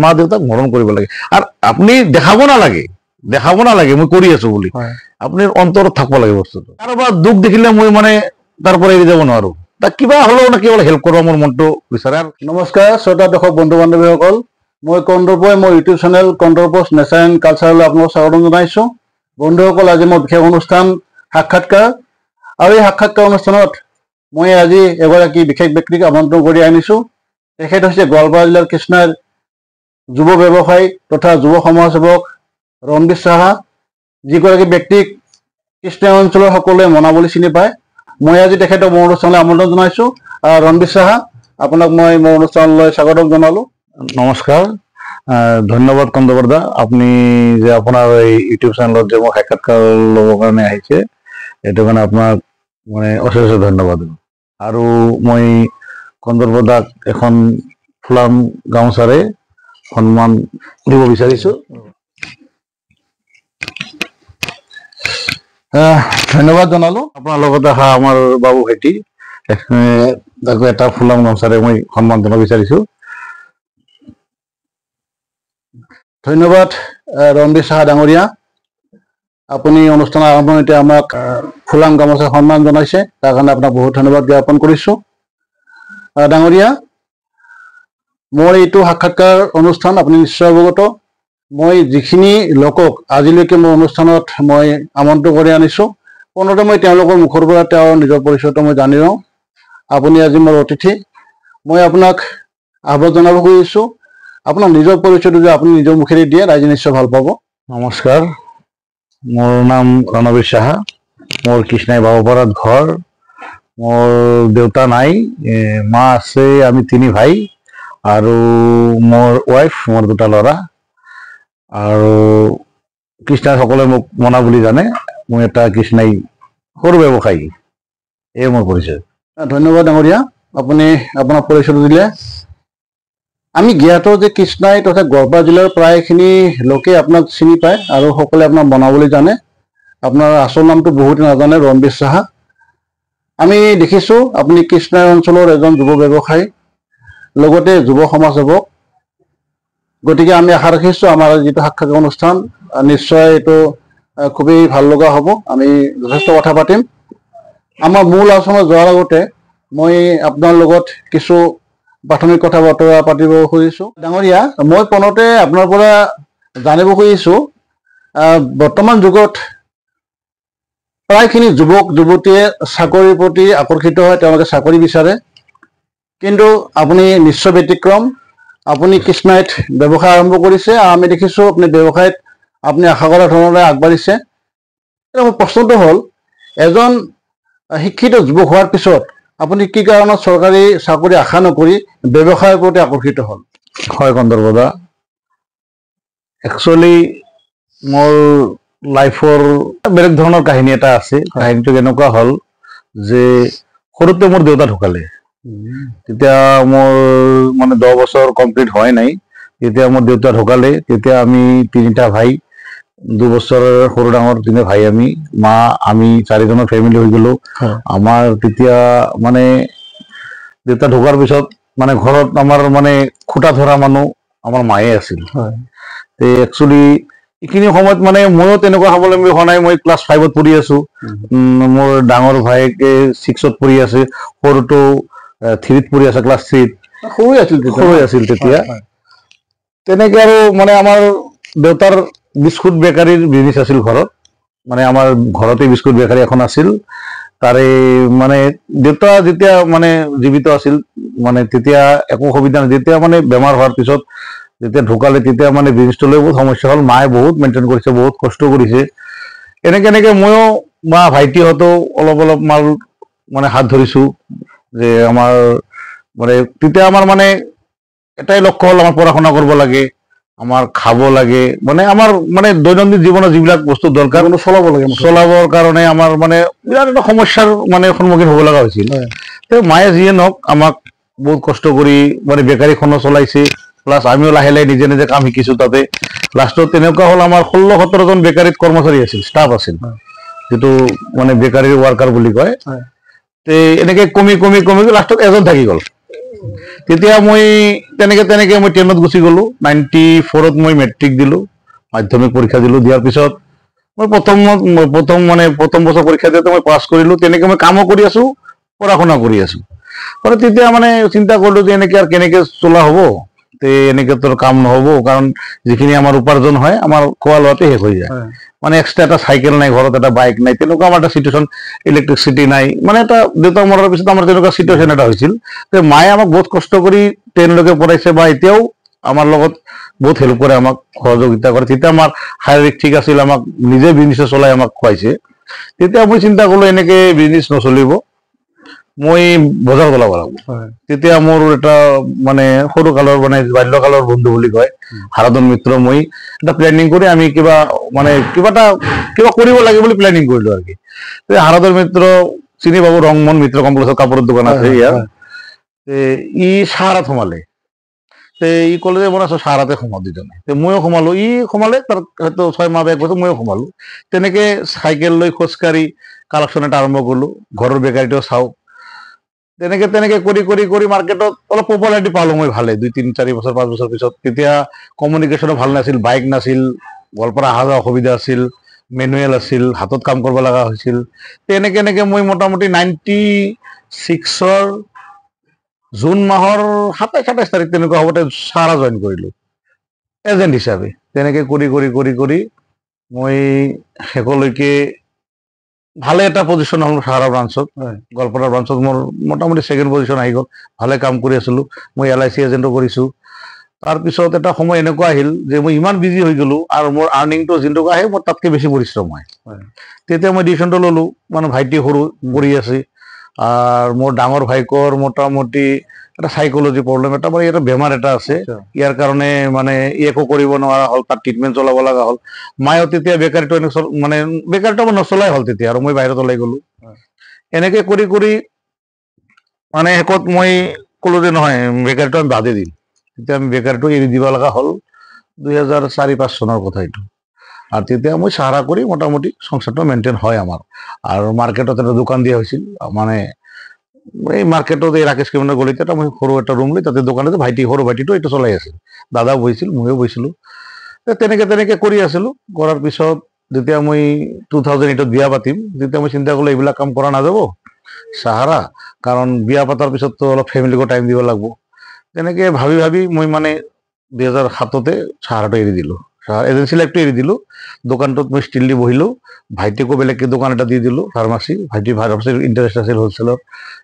মা দেউতাক মৰম কৰিব লাগে আৰু আপুনি দেখাব নালাগে মই কৰি আছো বুলি আপুনি অন্তৰত থাকিব লাগে বস্তুটো কাৰোবাৰ দুখ দেখিলে মই মানে তাৰ পৰা এৰি যাব নোৱাৰো তাক কিবা হলেও না কিবা হেল্প কৰিব মোৰ মনটো বিচাৰে নমস্কাৰ শ্ৰোতা দৰ্শক বন্ধু বান্ধৱীসকল মই কন্দৰ্পই মোৰ ইউটিউব চেনেল কন্দৰ্পছ নেচাৰ এণ্ড কালচাৰলৈ আপোনালোকক স্বাগতম জনাইছো বন্ধুসকল আজি মই বিশেষ অনুষ্ঠান সাক্ষাৎকাৰ আৰু এই সাক্ষাৎকাৰ অনুষ্ঠানত মই আজি এগৰাকী বিশেষ ব্যক্তিক আমন্ত্ৰণ কৰি আনিছো তেখেত হৈছে গোৱালপাৰা জিলাৰ কৃষ্ণাৰ যুৱ ব্যৱসায়ী তথা যুৱ সমাজসেৱক ৰণবীৰ সাহা যিগৰাকী ব্যক্তিক কৃষ্ণা অঞ্চলৰ সকলোৱে মনা বুলি চিনি পায় মই আজি তেখেতক মোৰ অনুষ্ঠানলৈ আমন্ত্ৰণ জনাইছো ৰণবীৰ সাহা আপোনাক মই মোৰ অনুষ্ঠানলৈ স্বাগতম জনালো নমস্কাৰ ধন্যবাদ কন্দবৰদা আপুনি যে আপোনাৰ এই ইউটিউব চেনেলত যে মোক সাক্ষাৎকাৰ ল'বৰ কাৰণে আহিছে এইটো কাৰণে আপোনাক মানে অশেষ ধন্যবাদ আৰু মই কন্দবৰদাক এখন ফুলাম গামোচাৰে সন্মান দিব বিচাৰিছো ধন্যবাদ জনালো আপোনাৰ লগত অহা আমাৰ বাবু ভাইটি তাকো এটা ফুলাম গামোচাৰে মই সন্মান জনাব বিচাৰিছো ধন্যবাদ ৰণবীৰ সাহা ডাঙৰীয়া আপুনি অনুষ্ঠানৰ আৰম্ভণিতে আমাক ফুলাম গামোচা সন্মান জনাইছে তাৰ কাৰণে আপোনাক বহুত ধন্যবাদ জ্ঞাপন কৰিছো ডাঙৰীয়া মোৰ এইটো সাক্ষাৎকাৰ অনুষ্ঠান আপুনি নিশ্চয় অৱগত মই যিখিনি লোকক আজিলৈকে মোৰ অনুষ্ঠানত মই আমন্ত্ৰণ কৰি আনিছো পোনতে মই তেওঁলোকৰ মুখৰ পৰা তেওঁৰ নিজৰ পৰিচয়টো মই জানি লওঁ আপুনি আজি মোৰ অতিথি মই আপোনাক আহ্বান জনাব খুজিছো আপোনাৰ নিজৰ পৰিচয়টো যে আপুনি নিজৰ মুখেৰে দিয়ে ৰাইজে নিশ্চয় ভাল পাব নমস্কাৰ মোৰ নাম ৰণবীৰ সাহা মোৰ কৃষ্ণাই বাবুপাৰাত ঘৰ মোৰ দেউতা নাই মা আছে আমি তিনি ভাই আৰু মোৰ ৱাইফ মোৰ দুটা ল'ৰা আৰু কৃষ্ণাই সকলোৱে মোক মনা বুলি জানে মই এটা কৃষ্ণাই সৰু ব্যৱসায়ী এই মোৰ পৰিচয় ধন্যবাদ ডাঙৰীয়া আপুনি আপোনাৰ পৰিচয়টো দিলে আমি জ্ঞাত যে কৃষ্ণাই তথা গোৱালপাৰা জিলাৰ প্ৰায়খিনি লোকে আপোনাক চিনি পায় আৰু সকলোৱে আপোনাক মনা বুলি জানে আপোনাৰ আচল নামটো বহুতে নাজানে ৰণবীৰ সাহা আমি দেখিছো আপুনি কৃষ্ণাই অঞ্চলৰ এজন যুৱ ব্যৱসায়ী লগতে যুৱ সমাজসেৱক গতিকে আমি আশা ৰাখিছো আমাৰ যিটো সাক্ষাৎকাৰ অনুষ্ঠান নিশ্চয় এইটো খুবেই ভাল লগা হ'ব আমি যথেষ্ট কথা পাতিম আমাৰ মূল আলোচনা যোৱাৰ আগতে মই আপোনাৰ লগত কিছু প্ৰাথমিক কথা বতৰা পাতিব খুজিছো ডাঙৰীয়া মই পোনতে আপোনাৰ পৰা জানিব খুজিছো বৰ্তমান যুগত প্ৰায়খিনি যুৱক যুৱতীয়ে চাকৰিৰ প্ৰতি আকৰ্ষিত হয় তেওঁলোকে চাকৰি বিচাৰে কিন্তু আপুনি নিশ্চয় ব্যতিক্ৰম আপুনি কৃষ্ণাইত ব্যৱসায় আৰম্ভ কৰিছে আৰু আমি দেখিছো আপুনি ব্যৱসায়ত আপুনি আশা কৰা ধৰণে আগবাঢ়িছে মোৰ প্ৰশ্নটো হ'ল এজন শিক্ষিত যুৱক হোৱাৰ পিছত আপুনি কি কাৰণত চৰকাৰী চাকৰি আশা নকৰি ব্যৱসায়ৰ প্ৰতি আকৰ্ষিত হ'ল হয় কন্দৰ্পদা একচুৱেলি মোৰ লাইফৰ বেলেগ ধৰণৰ কাহিনী এটা আছে কাহিনীটো কেনেকুৱা হ'ল যে সৰুতে মোৰ দেউতা ঢুকালে তেতিয়া মোৰ মানে 10 বছৰ কমপ্লিট হোৱাই নাই তেতিয়া মোৰ দেউতা ঢুকালে তেতিয়া আমি তিনিটা ভাই 2 বছৰ সৰু ডাঙৰ তিনি ভাই আমি মা আমি চাৰিজনৰ ফেমিলি হৈ গলো আমাৰ তেতিয়া মানে দেউতা ঢুকাৰ পিছত মানে ঘৰত আমাৰ মানে খুঁটা ধৰা মানুহ আমাৰ মায়ে আছিল একচুৱেলি এইখিনি সময়ত মানে ময়ো তেনেকুৱা স্বাৱলম্বী হোৱা নাই মই ক্লাছ 5ত পঢ়ি আছো মোৰ ডাঙৰ ভাইকে 6ত পঢ়ি আছে সৰুটো 3ত পঢ়ি আছে ক্লাছ 3ত সৰু আছিল তেতিয়া তেনেকে আৰু মানে আমাৰ দেউতাৰ বিস্কুট বেকাৰীৰ বিজনেছ আছিল ঘৰত মানে আমাৰ ঘৰতে বিস্কুট বেকাৰী এখন আছিল তাৰে মানে দেউতা যেতিয়া মানে জীৱিত আছিল মানে তেতিয়া একো সুবিধা নাই যেতিয়া মানে বেমাৰ হোৱাৰ পিছত যেতিয়া ঢুকালে তেতিয়া মানে বিজনেছটো লৈ বহুত সমস্যা হ'ল মায়ে বহুত মেইনটেইন কৰিছে বহুত কষ্ট কৰিছে এনেকে ময়ো বা ভাইটিহঁতেও অলপ মাল মানে হাত ধৰিছো যে আমাৰ মানে তেতিয়া আমাৰ মানে এটাই লক্ষ্য হ'ল আমাৰ পঢ়া শুনা কৰিব লাগে আমাৰ খাব লাগে মানে আমাৰ মানে দৈনন্দিন জীৱনৰ যিবিলাক বস্তু দৰকাৰ চলাবৰ কাৰণে আমাৰ মানে বিৰাট এটা সমস্যাৰ মানে সন্মুখীন হ'ব লগা হৈছিল মায়ে যিয়ে নহওক আমাক বহুত কষ্ট কৰি মানে বেকাৰীখনো চলাইছে প্লাছ আমিও লাহে লাহে নিজে নিজে কাম শিকিছো তাতে লাষ্টত তেনেকুৱা হ'ল আমাৰ 16-17 জন বেকাৰীত কৰ্মচাৰী আছিল ষ্টাফ আছিল যেটো মানে বেকাৰীৰ ৱাৰ্কাৰ বুলি কয় তে এনেকে কমি লাষ্টত এজন থাকি গ'ল তেতিয়া মই তেনেকে মই 10ত গুচি গ'লো। 94ত মই মেট্ৰিক দিলোঁ, মাধ্যমিক পৰীক্ষা দিলোঁ। দিয়াৰ পিছত মই প্ৰথম বছৰ পৰীক্ষা দিওঁতে মই পাছ কৰিলোঁ। তেনেকে মই কামো কৰি আছো, পঢ়া শুনা কৰি আছো। তেতিয়া মানে চিন্তা কৰিলোঁ যে এনেকে আৰু কেনেকে চলা হ'ব, তে এনেকে তোৰ কাম নহ'ব, কাৰণ যিখিনি আমাৰ উপাৰ্জন হয় আমাৰ খোৱা লোৱাতে শেষ হৈ যায়। মানে এক্সট্ৰা এটা চাইকেল নাই, ঘৰত এটা বাইক নাই, তেনেকুৱা আমাৰ এটা চিটুৱেশ্যন, ইলেক্ট্ৰিচিটি নাই, মানে এটা দেউতা মৰাৰ পিছত আমাৰ তেনেকুৱা চিটুৱেশ্যন এটা হৈছিল। মায়ে আমাক বহুত কষ্ট কৰি 10লৈকে পঢ়াইছে, বা এতিয়াও আমাৰ লগত বহুত হেল্প কৰে, আমাক সহযোগিতা কৰে। তেতিয়া আমাৰ শাৰীৰিক ঠিক আছিল, আমাক নিজে বিজনেছ চলাই আমাক খুৱাইছে। তেতিয়া মই চিন্তা কৰিলো এনেকে বিজনেছ নচলিব, মই বজাৰ চলাব লাগিব। তেতিয়া মোৰ এটা মানে সৰু কালৰ মানে বাল্যকালৰ বন্ধু বুলি কয়, হাৰাধন মিত্ৰ, মই এটা প্লেনিং কৰি আমি কিবা কৰিব লাগে বুলি প্লেনিং কৰিলো আৰু কি। হাৰাধন মিত্ৰ চিনি পাব, ৰংমন মিত্ৰ কমপ্লেক্সৰ কাপোৰৰ দোকান আছে ইয়াৰ। ই চাহাৰাত সোমালে, ই ক'লে যে মই আছো চাহাৰাতে সোমাও দুজনে। ময়ো সোমালো, ই সোমালে, তাৰ হয়তো 6 মাহ বেক বছৰ ময়ো সোমালো। তেনেকে চাইকেল লৈ খোজকাঢ়ি কালেকশ্যন এটা আৰম্ভ কৰিলো, ঘৰৰ বেকাৰীটো চাওঁ। তেনেকে কৰি মাৰ্কেটত অলপ পপুলাৰিটি পালো মই ভালে, 2, 3, 4 বছৰ 5 বছৰ পিছত। তেতিয়া কমিউনিকেশ্যনো ভাল নাছিল, বাইক নাছিল, গোৱালপাৰা অহা যোৱা অসুবিধা আছিল, মেনুৱেল আছিল, হাতত কাম কৰিব লগা হৈছিল। তেনেকে মই মোটামুটি 96ৰ জুন মাহৰ 27-28 তাৰিখ তেনেকুৱা হ'বতে চাহাৰা জইন কৰিলো এজেণ্ট হিচাপে। তেনেকে কৰি মই শেষলৈকে ভালে এটা পজিশ্যন হ'ল চাহাৰা ব্ৰাঞ্চত। গোৱালপাৰা ব্ৰাঞ্চত মোৰ মোটামুটি 2nd পজিশ্যন আহি গ'ল, ভালে কাম কৰি আছিলো। মই LIC এজেণ্টো কৰিছো। তাৰপিছত এটা সময় এনেকুৱা আহিল যে মই ইমান বিজি হৈ গ'লো, আৰু মোৰ আৰ্নিংটো যোনটুকু আহে মোৰ তাতকে বেছি পৰিশ্ৰম হয়। তেতিয়া মই ডিচিশ্যনটো ল'লো, মানে ভাইটি সৰু পঢ়ি আছে, আৰু মোৰ ডাঙৰ ভাইকৰ মোটামুটি এটা সাইকোলজি প্ৰব্লেম, এটা মানে এটা বেমাৰ এটা আছে। ইয়াৰ কাৰণে মানে একো কৰিব নোৱাৰা হ'ল, তাত ট্ৰিটমেণ্ট চলাব লগা হ'ল। মায়েও তেতিয়া বেকাৰীটো মানে বেকাৰীটো আমাৰ নচলাই হ'ল তেতিয়া, আৰু মই বাহিৰত ওলাই গ'লো। এনেকে কৰি মানে শেষত মই ক'লো যে নহয়, বেকাৰীটো আমি বাদে দিম। তেতিয়া আমি বেকাৰীটো এৰি দিব লগা হ'ল 2004-05 চনৰ কথা এইটো। আৰু তেতিয়া মই চাহাৰা কৰি মোটামুটি সংসাৰটো মেইনটেইন হয় আমাৰ। আৰু মাৰ্কেটত এটা দোকান দিয়া হৈছিল, মানে এই মাৰ্কেটত এই ৰাকেশ কিমনৰ গলিতে এটা মই সৰু এটা ৰুম লৈ তাতে দোকানতে সৰু ভাইটিটো এইটো চলাই আছিল। দাদাও বহিছিল, ময়ো বহিছিলো। তেনেকে কৰি আছিলো। কৰাৰ পিছত যেতিয়া মই 2008ত বিয়া পাতিম, তেতিয়া মই চিন্তা কৰিলো এইবিলাক কাম কৰা নাযাব চাহাৰা, কাৰণ বিয়া পাতাৰ পিছততো অলপ ফেমিলিকো টাইম দিব লাগিব। তেনেকে ভাবি মই মানে 2007তে চাহাৰাটো এৰি দিলো, এজেঞ্চি লাইফটো এৰি দিলো। দোকানটোত মই ষ্টিল দি বহিলো, ভাইটিকো বেলেগকে দোকান এটা দি দিলো, ফাৰ্মাচী। ভাইটি ফাৰ্মাচীৰ ইণ্টাৰেষ্ট আছিল হ'লচেলৰ,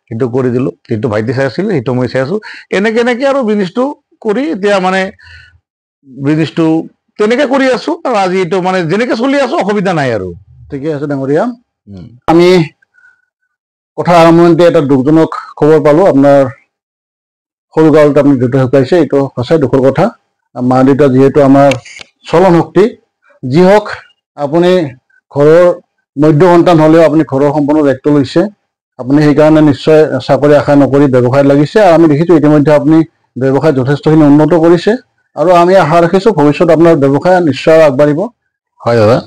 সেইটো কৰি দিলো। সেইটো ভাইটি চাই আছিল, সেইটো মই চাই আছো। এনেকে আৰু বিজনেছটো কৰি এতিয়া মানে বিজনেছটো তেনেকে কৰি আছো। আৰু আজি এইটো মানে যেনেকে চলি আছো, অসুবিধা নাই আৰু। ঠিকে আছে ডাঙৰীয়া। আমি কথা আৰম্ভণিতে এটা দুখজনক খবৰ পালো, আপোনাৰ সৰু কালত আপুনি দেউতা ঢুকাইছে। এইটো সঁচাই দুখৰ কথা। মা দেউতা যিহেতু আমাৰ চলন শক্তি, যি হওক আপুনি ঘৰৰ মধ্য সন্তান হ'লেও আপুনি ঘৰৰ সম্পূৰ্ণ দায়িত্ব লৈছে। আপুনি সেইকাৰণে নিশ্চয় চাকৰি আশা নকৰি ব্যৱসায়ত লাগিছে, আৰু আমি দেখিছোঁ ইতিমধ্যে আপুনি ব্যৱসায় যথেষ্টখিনি উন্নত কৰিছে, আৰু আমি আশা ৰাখিছোঁ ভৱিষ্যত আপোনাৰ ব্যৱসায় নিশ্চয় আগবাঢ়িব। হয় দাদা।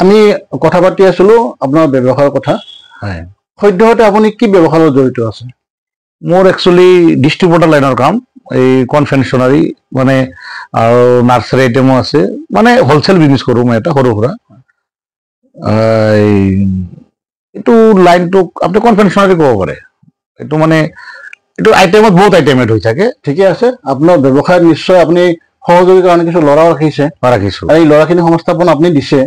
আমি কথা পাতি আছিলো আপোনাৰ ব্যৱসায়ৰ কথা। সদ্যহতে আপুনি কি ব্যৱসায়ত জড়িত আছে? মোৰ একচুৱেলি ডিষ্ট্ৰিবিউটাৰ লাইনৰ কাম, এই কনভেনশ্যনাৰী মানে, আৰু নাৰ্চাৰী আইটেমো আছে, মানে হ'লচেল বিজনেছ কৰোঁ মই এটা সৰু সুৰা। এইটো লাইনটোক আপুনি কনভেনশ্যনাৰী ক'ব পাৰে। এইটো মানে এইটো আইটেমত বহুত আইটেম এড হৈ থাকে। ঠিকে আছে। আপোনাৰ ব্যৱসায়ত নিশ্চয় আপুনি সহযোগীৰ কাৰণে কিছু ল'ৰাও ৰাখিছে। এই ল'ৰাখিনি সংস্থাপন আপুনি দিছে।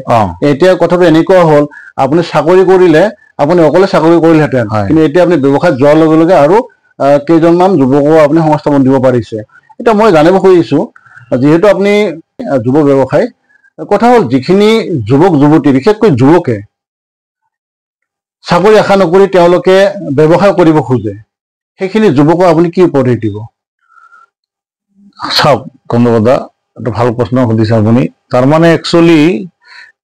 এতিয়া কথাটো এনেকুৱা হ'ল, আপুনি চাকৰি কৰিলে আপুনি অকলে চাকৰি কৰিলেহেঁতেন, কিন্তু এতিয়া আপুনি ব্যৱসায়ত যোৱাৰ লগে লগে আৰু কেইজনমান যুৱকো আপুনি সংস্থাপন দিব পাৰিছে। এতিয়া মই জানিব খুজিছো, যিহেতু আপুনি যুৱ ব্যৱসায়, কথা হ'ল যিখিনি যুৱক যুৱতী, বিশেষকৈ যুৱকে চাকৰি আশা নকৰি তেওঁলোকে ব্যৱসায় কৰিব খোজে, সেইখিনি যুৱকক আপুনি কি উপদেশ দিব? চাওক কন্দদা, এটা ভাল প্ৰশ্ন সুধিছে আপুনি। তাৰমানে একচুৱেলি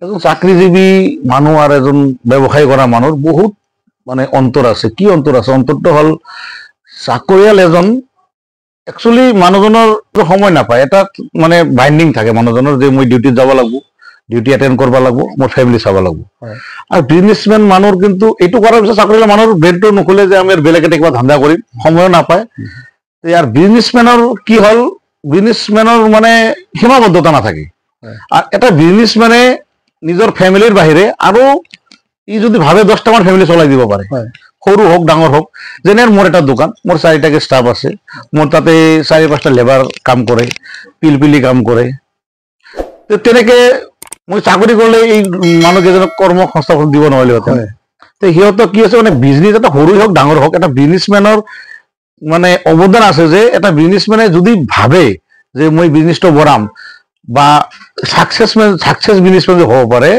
এজন চাকৰিজীৱী মানুহ আৰু এজন ব্যৱসায় কৰা মানুহৰ বহুত মানে অন্তৰ আছে। কি অন্তৰ আছে? অন্তৰটো হ'ল চাকৰিয়াল এজন একচুৱেলি মানুহজনৰ সময় নাপায়। এটা মানে বাইণ্ডিং থাকে মানুহজনৰ, যে মই ডিউটিত যাব লাগিব, ডিউটি এটেণ্ড কৰিব লাগিব, মোৰ ফেমিলি চাব লাগিব। আৰু বিজনেছমেন মানুহৰ কিন্তু এইটো কৰাৰ পিছত চাকৰিয়াল মানুহৰ ব্ৰেইনটো নুখুলে যে আমি বেলেগ এটা কিবা ধান্দা কৰিম, সময়ো নাপায়। ইয়াৰ বিজনেছমেনৰ কি হ'ল, বিজনেছমেনৰ মানে সীমাবদ্ধতা নাথাকে। আৰু এটা বিজনেছমেনে নিজৰ ফেমিলিৰ বাহিৰে আৰু ই যদি ভাবে 10টামান ফেমিলি চলাই দিব পাৰে, সৰু হওক ডাঙৰ হওক। যেনে মোৰ এটা দোকান, মোৰ 4টাকে ষ্টাফ আছে, মোৰ তাতে 4-5টা লেবাৰ কাম কৰে, পিলপিলি কাম কৰে। তেনেকে মই চাকৰি কৰিলে এই মানুহকেইজনক কৰ্ম সংস্থাপন দিব নোৱাৰিলোহেঁতেন। সিহঁতক কি আছে মানে বিজনেছ এটা সৰুই হওক ডাঙৰ হওক, এটা বিজনেছমেনৰ মানে অৱদান আছে যে এটা বিজনেছমেনে যদি ভাবে যে মই বিজনেছটো বঢ়াম বা ছাকচেছ বিজনেছমেন যে হ'ব পাৰে,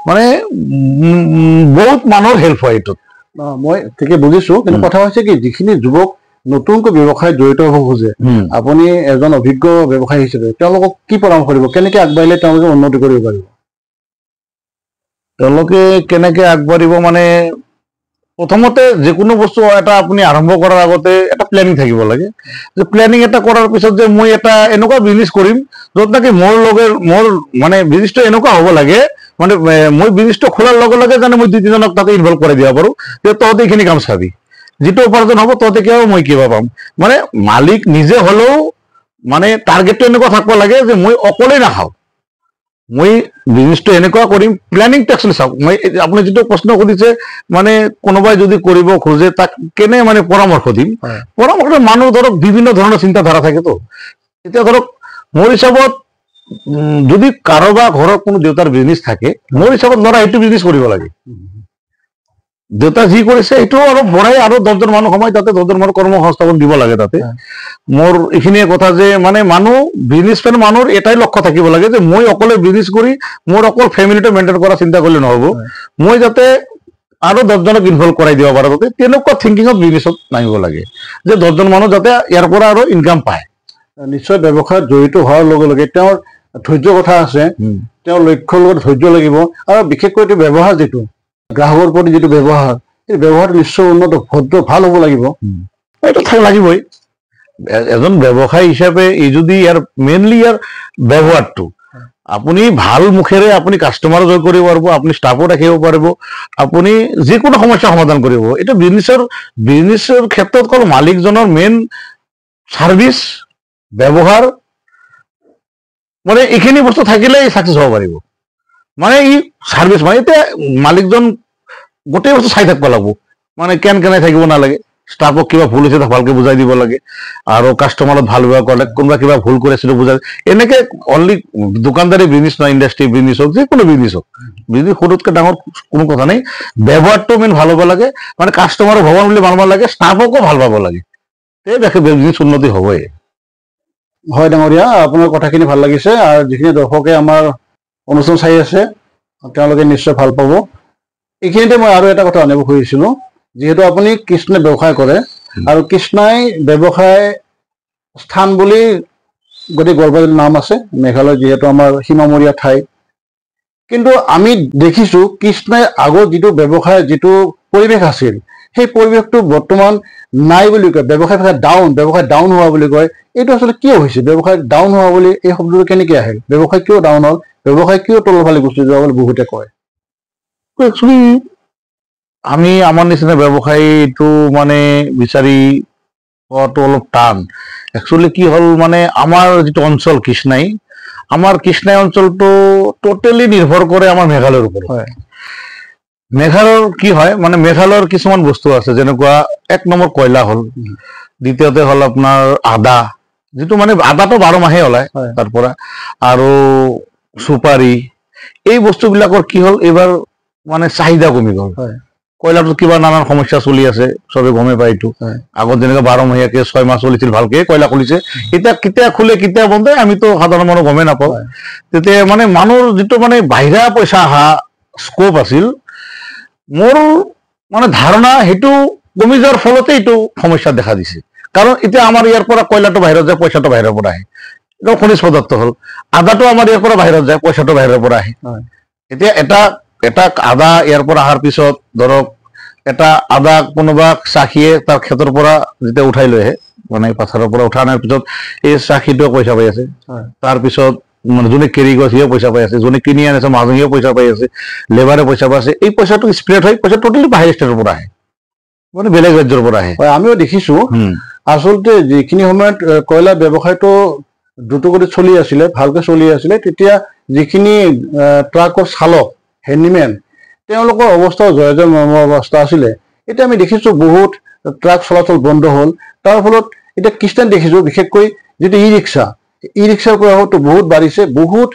মানে বহুত মানুহৰ হেল্প হয় এইটোত। মই ঠিকে বুজিছো, কিন্তু কথা হৈছে কি যিখিনি যুৱক নতুনকৈ ব্যৱসায়ত জড়িত হ'ব খোজে, আপুনি এজন অভিজ্ঞ ব্যৱসায়ী হিচাপে তেওঁলোকক কি পৰামৰ্শ দিব, কেনেকে আগবাঢ়িলে তেওঁলোকে উন্নতি কৰিব পাৰিব? তেওঁলোকে কেনেকে আগবাঢ়িব মানে প্ৰথমতে যিকোনো বস্তু এটা আপুনি আৰম্ভ কৰাৰ আগতে এটা প্লেনিং থাকিব লাগে, যে প্লেনিং এটা কৰাৰ পিছত যে মই এটা এনেকুৱা বিজনেছ কৰিম য'ত নেকি মোৰ মানে বিজনেছটো এনেকুৱা হ'ব লাগে, মানে মই বিজনেছটো খোলাৰ লগে লগে জানে মই 2-3জনক তাতে ইনভলভ কৰাই দিব পাৰোঁ যে তহঁতে এইখিনি কাম চাবি, যিটো উপাৰ্জন হ'ব তহঁতে কিয় মই কিবা পাম। মানে মালিক নিজে হ'লেও মানে টাৰ্গেটটো এনেকুৱা থাকিব লাগে যে মই অকলেই নাখাওঁ, মই বিজনেছটো এনেকুৱা কৰিম। প্লেনিংটো একচুৱেলি চাওক, মই আপুনি যিটো প্ৰশ্ন সুধিছে মানে কোনোবাই যদি কৰিব খোজে তাক কেনে মানে পৰামৰ্শ দিম। পৰামৰ্শ মানুহ ধৰক বিভিন্ন ধৰণৰ চিন্তাধাৰা থাকেতো। এতিয়া ধৰক মোৰ হিচাপত যদি কাৰোবাৰ ঘৰত কোনো দেউতাৰ বিজনেছ থাকে, মোৰ হিচাপত ল'ৰা সেইটো বিজনেছ কৰিব লাগে। দেউতা যি কৰিছে সেইটো অলপ বঢ়াই আৰু 10জন মানুহ সোমাই তাতে 10জন মানুহ কৰ্ম সংস্থাপন দিব লাগে তাতে। মোৰ এইখিনিয়ে কথা যে মানে মানুহ বিজনেছমেন মানুহৰ এটাই লক্ষ্য থাকিব লাগে যে মই অকলে বিজনেছ কৰি মোৰ অকল ফেমিলিটো মেইনটেইন কৰা চিন্তা কৰিলে নহ'ব, মই যাতে আৰু 10জনক ইনভলভ কৰাই দিব পাৰোঁ। তাতে তেনেকুৱা থিংকিঙত বিজনেছত নামিব লাগে যে 10জন মানুহ যাতে ইয়াৰ পৰা আৰু ইনকাম পায়। নিশ্চয় ব্যৱসায়ত জড়িত হোৱাৰ লগে লগে তেওঁৰ ধৈৰ্য কথা আছে, তেওঁৰ লক্ষ্যৰ লগত ধৈৰ্য লাগিব, আৰু বিশেষকৈ এইটো ব্যৱহাৰ যিটো গ্ৰাহকৰ প্ৰতি যিটো ব্যৱহাৰ, এই ব্যৱহাৰটো নিশ্চয় উন্নত ভদ্ৰ ভাল হ'ব লাগিব। এইটো লাগিবই এজন ব্যৱসায়ী হিচাপে। এই যদি ইয়াৰ মেইনলি ইয়াৰ ব্যৱহাৰটো আপুনি ভাল মুখেৰে আপুনি কাষ্টমাৰো জয় কৰিব পাৰিব, আপুনি ষ্টাফো ৰাখিব পাৰিব, আপুনি যিকোনো সমস্যা সমাধান কৰিব। এইটো বিজনেছৰ ক্ষেত্ৰত অকল মালিকজনৰ মেইন ছাৰ্ভিচ ব্যৱহাৰ মানে এইখিনি বস্তু থাকিলে ছাকচেছ হ'ব পাৰিব। মানে ই ছাৰ্ভিচ মানে এতিয়া মালিকজন গোটেই বস্তু চাই থাকিব লাগিব, মানে কেনেই থাকিব নালাগে। ষ্টাফক কিবা ভুল হৈছে ভালকে বুজাই দিব লাগে, আৰু কাষ্টমাৰত ভাল ব্যৱহাৰ কৰিলে কোনোবা কিবা ভুল কৰিছে বুজাই। এনেকে অনলি দোকানদাৰী বিজনেছ নহয়, ইণ্ডাষ্ট্ৰি বিজনেছ হওক, যিকোনো বিজনেছ হওক, বিজনেছ সৰুতকৈ ডাঙৰ কোনো কথা নাই। ব্যৱহাৰটো মেইন ভাল হ'ব লাগে, মানে কাষ্টমাৰক ভগৱান বুলি মানিব লাগে, ষ্টাফকো ভাল পাব লাগে, এই বিজনেছ উন্নতি হ'বই। হয় ডাঙৰীয়া, আপোনাৰ কথাখিনি ভাল লাগিছে, আৰু যিখিনি দৰ্শকে আমাৰ অনুষ্ঠান চাই আছে তেওঁলোকে নিশ্চয় ভাল পাব। এইখিনিতে মই আৰু এটা কথা জানিব খুজিছিলোঁ, যিহেতু আপুনি কৃষ্ণই ব্যৱসায় কৰে আৰু কৃষ্ণাই ব্যৱসায় স্থান বুলি গোটেই গড়বাজুলিৰ নাম আছে, মেঘালয় যিহেতু আমাৰ সীমামূৰীয়া ঠাই, কিন্তু আমি দেখিছোঁ কৃষ্ণাই আগৰ যিটো ব্যৱসায় যিটো পৰিৱেশ আছিল, সেই পৰিৱেশটো বৰ্তমান নাই বুলি কয়। ব্যৱসায় ডাউন হোৱা বুলি কয়। এইটো আচলতে কিয় হৈছে? ব্যৱসায় ডাউন হোৱা বুলি এই শব্দটো কেনেকৈ আহে? ব্যৱসায় কিয় ডাউন হ'ল? ব্যৱসায় কিয় তলৰ ফালে গুচি যোৱা বুলি বহুতে কয়? একচুৱেলি আমি আমাৰ নিচিনা ব্যৱসায়ীটো মানে বিচাৰি পোৱাটো অলপ টান। একচুৱেলি কি হ'ল মানে আমাৰ যিটো অঞ্চল কৃষ্ণাই, আমাৰ কৃষ্ণাই অঞ্চলটো টোটেলি নিৰ্ভৰ কৰে আমাৰ মেঘালয়ৰ ওপৰত। মেঘালয়ৰ কি হয় মানে মেঘালয়ৰ কিছুমান বস্তু আছে, যেনেকুৱা 1 নম্বৰ কয়লা হ'ল, দ্বিতীয়তে হ'ল আপোনাৰ আদা, যিটো মানে আদাটো 12 মাহে ওলায় তাৰ পৰা, আৰু চুপাৰী। এই বস্তুবিলাকৰ কি হ'ল এইবাৰ মানে চাহিদা কমি গ'ল। কয়লাটোত কিবা নানান সমস্যা চলি আছে, চবে গমে পায় এইটো। আগত যেনেকৈ 12 মাহীয়াকে 6 মাহ চলিছিল, ভালকে কয়লা খুলিছে, এতিয়া কেতিয়া খোলে কেতিয়া বন্ধ আমিতো সাধাৰণ মানুহ গমেই নাপাওঁ। তেতিয়া মানে মানুহৰ যিটো মানে বাহিৰা পইচা অহা স্কোপ আছিল, মোৰ মানে ধাৰণা সেইটো কমি যোৱাৰ ফলতে এইটো সমস্যা দেখা দিছে। কাৰণ এতিয়া আমাৰ ইয়াৰ পৰা কয়লাটো বাহিৰত যায়, পইচাটো বাহিৰৰ পৰা আহে, এইটো খনিজ পদাৰ্থ হ'ল। আদাটো আমাৰ ইয়াৰ পৰা বাহিৰত যায়, পইচাটো বাহিৰৰ পৰা আহে। এতিয়া এটা আদা ইয়াৰ পৰা অহাৰ পিছত ধৰক এটা আদা কোনোবা চাষীয়ে তাৰ খেতৰ পৰা যেতিয়া উঠাই লৈ আহে, মানে পাথাৰৰ পৰা উঠাই অনাৰ পিছত এই চাষীটোৱে পইচা পাই আছে, তাৰপিছত মানে যোনে কেৰি কৰিছে সিও পইচা পাই আছে, যোনে কিনি আনিছে মাজনীয়েও পইচা পাই আছে, লেবাৰে পইচা পাই আছে। এই পইচাটো স্প্ৰেড হৈ পইচা টোটেলি বাহিৰ ষ্টেটৰ পৰা আহে, মানে বেলেগ ৰাজ্যৰ পৰা আহে। আমিও দেখিছোঁ আচলতে যিখিনি সময়ত কয়লা ব্যৱসায়টো দ্ৰুতগতিত চলি আছিলে, ভালকে চলি আছিলে, তেতিয়া যিখিনি ট্ৰাকৰ চালক, হেণ্ডিমেন, তেওঁলোকৰ অৱস্থাও জয় মৰ্মৰ অৱস্থা আছিলে। এতিয়া আমি দেখিছোঁ বহুত ট্ৰাক চলাচল বন্ধ হ'ল। তাৰ ফলত এতিয়া কৃষ্ণাত দেখিছোঁ বিশেষকৈ যিটো ই ৰিক্সাৰ প্ৰভাৱটো বহুত বাঢ়িছে। বহুত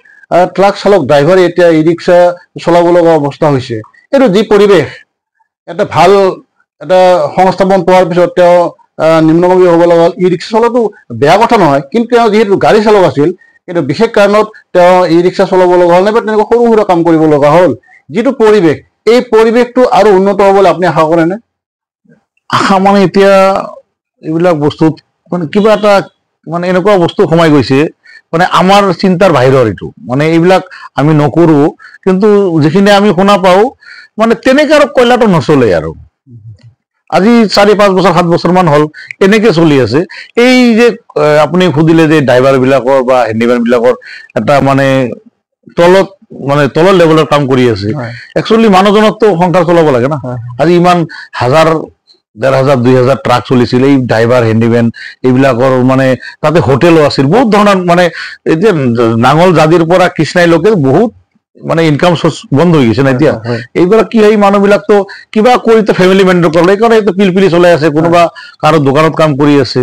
ট্ৰাক চালক ড্ৰাইভাৰে এতিয়া ই ৰিক্সা চলাব লগা অৱস্থা হৈছে। এইটো যি পৰিৱেশ, এটা ভাল এটা সংস্থাপন পোৱাৰ পিছত তেওঁ নিম্নগামী হ'ব লগা হ'ল। ই ৰিক্সা চলোৱাটো বেয়া কথা নহয়, কিন্তু তেওঁ যিহেতু গাড়ী চালক আছিল, কিন্তু বিশেষ কাৰণত তেওঁ ই ৰিক্সা চলাব লগা হ'ল নাইবা তেনেকুৱা সৰু সুৰা কাম কৰিব লগা হ'ল। যিটো পৰিৱেশ, এই পৰিৱেশটো আৰু উন্নত হ'বলৈ আপুনি আশা কৰেনে? আশা মানে এতিয়া এইবিলাক বস্তুত মানে কিবা এটা মানে এনেকুৱা বস্তু সোমাই গৈছে, মানে আমাৰ চিন্তাৰ বাহিৰৰ। এইটো মানে এইবিলাক আমি নকৰোঁ, কিন্তু যিখিনি আমি শুনা পাওঁ মানে তেনেকৈ আৰু কয়লাটো নচলে আৰু। আজি 4-5 বছৰ 7 বছৰমান হ'ল এনেকে চলি আছে। এই যে আপুনি সুধিলে যে ড্ৰাইভাৰ বিলাকৰ বা হেণ্ডিমেন বিলাকৰ এটা মানে তলৰ লেভেলৰ কাম কৰি আছে, একচুৱেলি মানুহজনকতো সংসাৰ চলাব লাগে না। আজি ইমান 1000, 1500, 2000 ট্ৰাক চলিছিল। এই ড্ৰাইভাৰ হেণ্ডিমেন এইবিলাকৰ মানে তাতে হোটেলো আছিল, বহুত ধৰণৰ মানে এতিয়া নাঙল জাদিৰ পৰা কৃষ্ণাইলৈকে বহুত মানে ইনকাম সোর্স বন্ধ হয়ে গেছে না এতিয়া। এইবিলাক কি হয়, মানুহবিলাকতো কিবা কৰি তো ফেমিলি মেইনটেইন কৰে, এইকাৰণে পিলপিলি চলাই আছে, কোনোবা কাৰো দোকানত কাম কৰি আছে।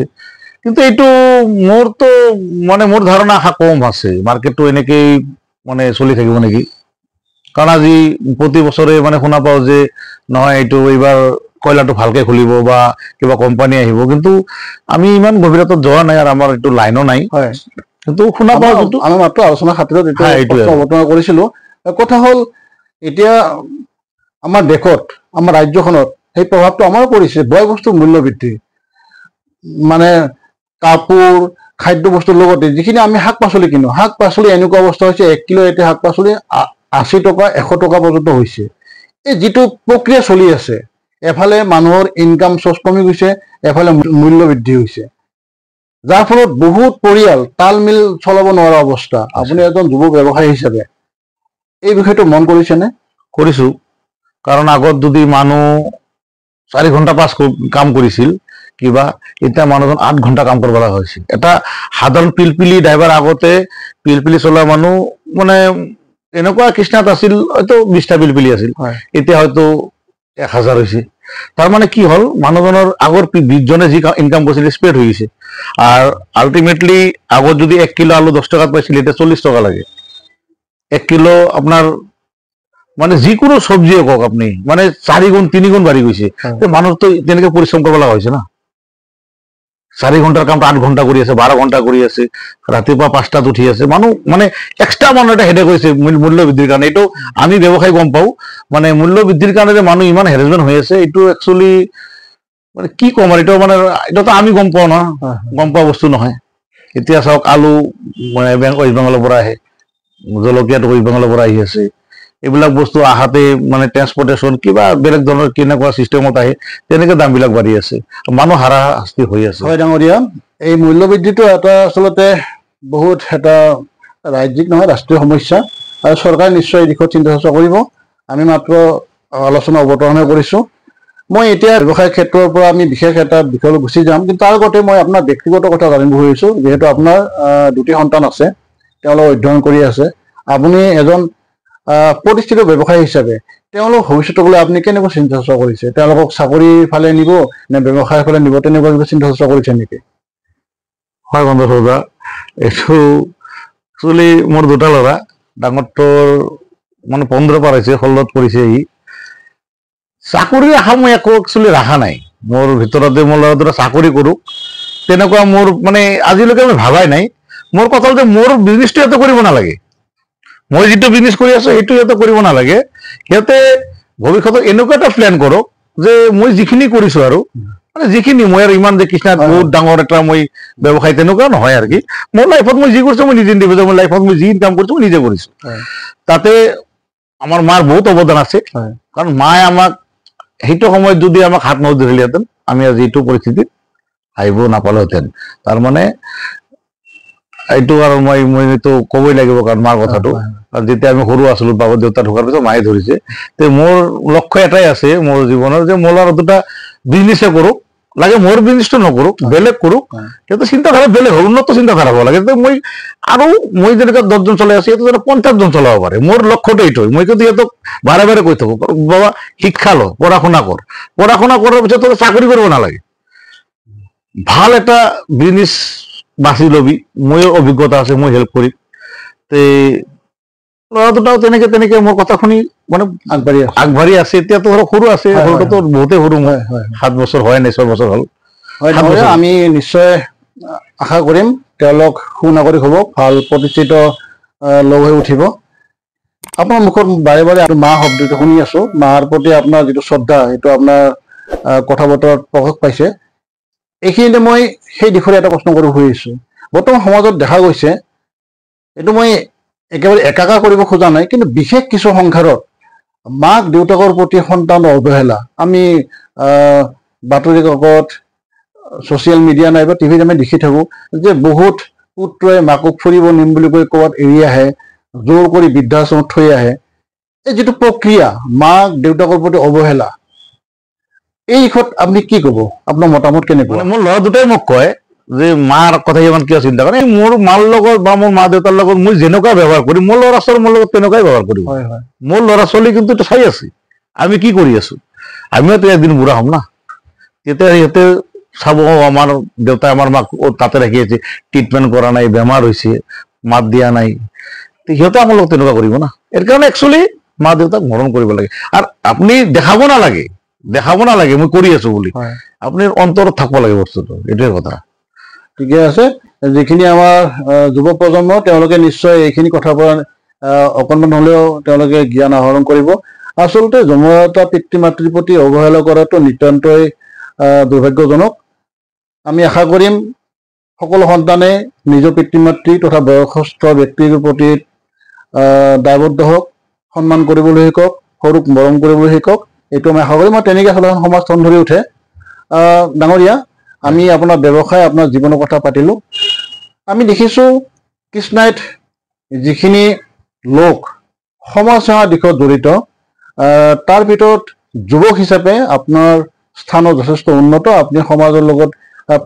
কিন্তু এইটো মোৰতো মানে মোৰ ধাৰণা আশা কম আছে, মাৰ্কেটটো এনেকেই মানে চলি থাকিব নেকি। কাৰণ আজি প্ৰতি বছৰে মানে শুনা পাওঁ যে নহয় এইটো এইবাৰ কয়লাটো ভালকে খুলিব বা কিবা কোম্পানী আহিব, কিন্তু আমি ইমান গভীৰতাত যোৱা নাই আৰু আমাৰ এইটো লাইনো নাই। কিন্তু শুনা পাওঁ, কিন্তু আমি মাত্ৰ আলোচনা খাতিৰত এইটো অৱতাৰণা কৰিছিলো। কথা হ'ল এতিয়া আমাৰ দেশত, আমাৰ ৰাজ্যখনত সেই প্ৰভাৱটো আমাৰো পৰিছে। বয় বস্তুৰ মূল্য বৃদ্ধি, মানে কাপোৰ, খাদ্য বস্তুৰ লগতে যিখিনি আমি শাক পাচলি কিনো, শাক পাচলি এনেকুৱা অৱস্থা হৈছে 1 কিলো এতিয়া শাক পাচলি 80 টকা 100 টকা পৰ্যন্ত হৈছে। এই যিটো প্ৰক্ৰিয়া চলি আছে, এফালে মানুহৰ ইনকাম সোৰ্স কমি গৈছে, এফালে মূল্য বৃদ্ধি হৈছে, যাৰ ফলত বহুত পৰিয়াল তাল মিল চলাব নোৱাৰা অৱস্থা। আপুনি এজন যুৱ ব্যৱসায়ী হিচাপে এই বিষয়টো মন কৰিছেনে? কৰিছোঁ। কাৰণ আগত যদি মানুহ 4 ঘণ্টা 5 কাম কৰিছিল কিবা, এতিয়া মানুহজন 8 ঘণ্টা কাম কৰিব লগা হৈছিল। এটা সাধাৰণ পিলপিলি ড্ৰাইভাৰ, আগতে পিলপিলি চলোৱা মানুহ মানে এনেকুৱা কৃষ্ণাত আছিল হয়তো 20টা পিলপিলি আছিল, এতিয়া হয়তো 1000 হৈছে। তাৰ মানে কি হ'ল, মানুহজনৰ আগৰ 20 জনে যি ইনকাম কৰিছিল স্প্ৰেড হৈ গৈছে। আৰু আলটিমেটলি আগত যদি 1 কিলো আলু 10 টাকাত পাইছিল, এতিয়া 40 টকা লাগে। 1 কিলো আপনার মানে যিকোনো সবজিয়ে কওক আপনি মানে 4 গুণ 3 গুণ বাড়ি গৈছে। মানুষ তো তেনেকে পরিশ্রম করব লাগা হয়েছে না। 4 ঘন্টার কামটা 8 ঘন্টা কৰি আছে, 12 ঘন্টা কৰি আছে, ৰাতিপুৱা 5টাত উঠি আছে। মানুহ মানে এক্সট্ৰা মানুহ এটা হেডেক হৈছে মূল্য বৃদ্ধিৰ কাৰণে। এইটো আমি ব্যৱসায় গম পাওঁ, মানে মূল্য বৃদ্ধিৰ কাৰণে যে মানুহ ইমান হেৰেছমেণ্ট হৈ আছে, এইটো একচুৱেলি মানে কি ক'ম আৰু, এটাতো আমি গম পাওঁ না, গম পোৱা বস্তু নহয়। এতিয়া চাওক আলু মানে ৱেষ্ট বেংগলৰ পৰা আহে, জলকীয়াটো ৱেষ্ট বেংগলৰ পৰা আহি আছে। এইবিলাক বস্তু আহাতে মানে ট্ৰান্সপৰ্টেশ্যন কিবা বেলেগ ধৰণৰ কেনেকুৱা চিষ্টেমত আহে, তেনেকে দামবিলাক বাঢ়ি আছে, মানুহ হাৰাশাস্তি হৈ আছে। হয় ডাঙৰীয়া, এই মূল্য বৃদ্ধিটো এটা আচলতে বহুত এটা ৰাজ্যিক নহয় ৰাষ্ট্ৰীয় সমস্যা, আৰু চৰকাৰে নিশ্চয় এই দিশত চিন্তা চৰ্চা কৰিব। আমি মাত্ৰ আলোচনা অৱতাৰণা কৰিছোঁ। মই এতিয়া ব্যৱসায় ক্ষেত্ৰৰ পৰা আমি বিশেষ এটা বিষয়লৈ গুচি যাম, কিন্তু তাৰ আগতে মই আপোনাৰ ব্যক্তিগত কথা জানিব খুজিছোঁ। যিহেতু আপোনাৰ 2টি সন্তান আছে, তেওঁলোক অধ্যয়ন কৰি আছে, আপুনি এজন প্ৰতিষ্ঠিত ব্যৱসায়ী হিচাপে তেওঁলোক ভৱিষ্যতলৈ আপুনি কেনেকৈ চিন্তা চৰ্চা কৰিছে? তেওঁলোকক চাকৰিৰ ফালে নিব নে ব্যৱসায়ৰ ফালে নিব, তেনেকুৱা কিবা চিন্তা চৰ্চা কৰিছে নেকি? হয় বন্ধু সৌদা, এইটো একচুৱেলি মোৰ 2টা ল'ৰা, ডাঙৰটোৰ মানে 15 পাৰ হৈছে, 16ত পৰিছে। সি চাকৰিৰ আশা মই একো একচুৱেলি ৰাখা নাই মোৰ ভিতৰতে। মোৰ ল'ৰা 2টা চাকৰি কৰোঁ তেনেকুৱা মোৰ মানে আজিলৈকে মই ভাবাই নাই। মোৰ কথা হ'ল যে মোৰ বিজনেছটো ইয়াতে কৰিব নালাগে, মই যিটো বিজনেছ কৰি আছো সেইটো ইয়াতে কৰিব নালাগে। সিহঁতে ভৱিষ্যতত এনেকুৱা এটা প্লেন কৰক যে মই যিখিনি কৰিছো আৰু মানে যিখিনি মই আৰু ইমান যে কৃষ্ণাত বহুত ডাঙৰ এটা মই ব্যৱসায় তেনেকুৱা নহয় আৰু কি। মোৰ লাইফত মই যি কৰিছো মই নিজে ইণ্ডিভিজুৱেল, মোৰ লাইফত মই যি ইনকাম কৰিছো মই নিজে কৰিছো। তাতে আমাৰ মাৰ বহুত অৱদান আছে, কাৰণ মায়ে আমাক সেইটো সময়ত যদি আমাক হাত নধৰিলেহেঁতেন আমি আজি এইটো পৰিস্থিতিত আহিব নাপালোহেঁতেন। তাৰমানে এইটো আৰু মইতো ক'বই লাগিব, কাৰণ মাৰ কথাটো। আৰু যেতিয়া আমি সৰু আছিলো, বাবা দেউতা ঢুকাৰ পিছত মায়ে ধৰিছে। তে মোৰ লক্ষ্য এটাই আছে মোৰ জীৱনৰ, যে মোৰ ল'ৰা 2টা বিজনেছে কৰক, লাগে মোৰ বিজনেছটো নকৰোঁ, বেলেগ কৰোঁ, কিন্তু চিন্তাধাৰা বেলেগ হ'ল, উন্নত চিন্তাধাৰা হ'ব লাগে। মই যেনেকৈ 10জন চলাই আছোঁ, সিহঁতে যেনে 50জন চলাব পাৰে। মোৰ লক্ষ্যটো এইটো। মই কিন্তু সিহঁতক বাৰে বাৰে কৈ থাকোঁ, বাবা শিক্ষা ল, পঢ়া শুনা কৰ, পঢ়া শুনা কৰাৰ পিছত তই চাকৰি কৰিব নালাগে, ভাল এটা বিজনেছ বাছি ল'বি, ময়ো অভিজ্ঞতা আছে, মই হেল্প কৰিম। তে ল'ৰা দুটাও তেনেকে তেনেকে মোৰ কথা শুনি মানে আগবাঢ়ি আছে। এতিয়াতো ধৰক সৰু আছে, সৰুটোতো বহুতেই সৰু, মই 7 বছৰ হোৱাই নাই, 6 বছৰ হ'ল। আমি নিশ্চয় আশা কৰিম তেওঁলোক সুনাগৰিক হ'ব, ভাল প্ৰতিষ্ঠিত লোক হৈ উঠিব। আপোনাৰ মুখত বাৰে বাৰে মা শব্দটো শুনি আছো, মাৰ প্ৰতি আপোনাৰ যিটো শ্ৰদ্ধা, সেইটো আপোনাৰ কথা বতৰাত প্ৰকাশ পাইছে। এইখিনিতে মই সেই দিশৰে এটা প্ৰশ্ন কৰিব খুজিছোঁ। বৰ্তমান সমাজত দেখা গৈছে, এইটো মই একেবাৰে একাকাৰ কৰিব খোজা নাই, কিন্তু বিশেষ কিছু সংসাৰত মাক দেউতাকৰ প্ৰতি সন্তানৰ অৱহেলা আমি বাতৰি কাকত, ছ'চিয়েল মিডিয়া নাইবা টিভিত আমি দেখি থাকোঁ যে বহুত পুত্ৰই মাকক ফুৰিব নিম বুলি কৈ ক'ৰবাত এৰি আহে, জোৰ কৰি বৃদ্ধাশ্ৰমত থৈ আহে। এই যিটো প্ৰক্ৰিয়া, মাক দেউতাকৰ প্ৰতি অৱহেলা, এই দিশত আপুনি কি ক'ব? আপোনাৰ মতামত কেনেকুৱা? মোৰ ল'ৰা দুটাই মোক কয় যে মাৰ কথা ইমান কিয় চিন্তা কৰে, মোৰ মাৰ লগত বা মোৰ মা দেউতাৰ লগত মই যেনেকুৱা ব্যৱহাৰ কৰিম, মোৰ ল'ৰা ছোৱালী মোৰ লগত তেনেকুৱাই ব্যৱহাৰ কৰিব। মোৰ ল'ৰা ছোৱালী কিন্তু চাই আছে আমি কি কৰি আছো, আমিও তো একদিন বুঢ়া হ'ম না। তেতিয়া সিহঁতে চাব, আমাৰ দেউতাই আমাৰ মাক তাতে ৰাখি আছে, ট্ৰিটমেণ্ট কৰা নাই, বেমাৰ হৈছে, মাত দিয়া নাই, সিহঁতে আমাৰ লগত তেনেকুৱা কৰিব না। এৰ কাৰণে একচুৱেলি মা দেউতাক মৰম কৰিব লাগে। আৰু আপুনি দেখাব নালাগে মই কৰি আছো বুলি, আপুনি অন্তৰত থাকিব লাগে বস্তুটো, এইটোৱে কথা। ঠিকে আছে। যিখিনি আমাৰ যুৱ প্ৰজন্ম, তেওঁলোকে নিশ্চয় এইখিনি কথাৰ পৰা অকণমান হ'লেও তেওঁলোকে জ্ঞান আহৰণ কৰিব। আচলতে জন্মদাতা পিতৃ মাতৃৰ প্ৰতি অৱহেলা কৰাটো নিতান্তই দুৰ্ভাগ্যজনক। আমি আশা কৰিম সকলো সন্তানে নিজৰ পিতৃ মাতৃ তথা বয়সস্থ ব্যক্তিৰ প্ৰতি দায়বদ্ধ হওক, সন্মান কৰিবলৈ শিকক, সৰুক মৰম কৰিবলৈ শিকক। এইটো আমি আশা কৰিম। মই তেনেকৈ আচলতে সমাজখন ধৰি উঠে। ডাঙৰীয়া, আমি আপোনাৰ ব্যৱসায়, আপোনাৰ জীৱনৰ কথা পাতিলোঁ। আমি দেখিছোঁ কৃষ্ণাইত যিখিনি লোক সমাজ সেৱাৰ দিশত জড়িত, তাৰ ভিতৰত যুৱক হিচাপে আপোনাৰ স্থানো যথেষ্ট উন্নত। আপুনি সমাজৰ লগত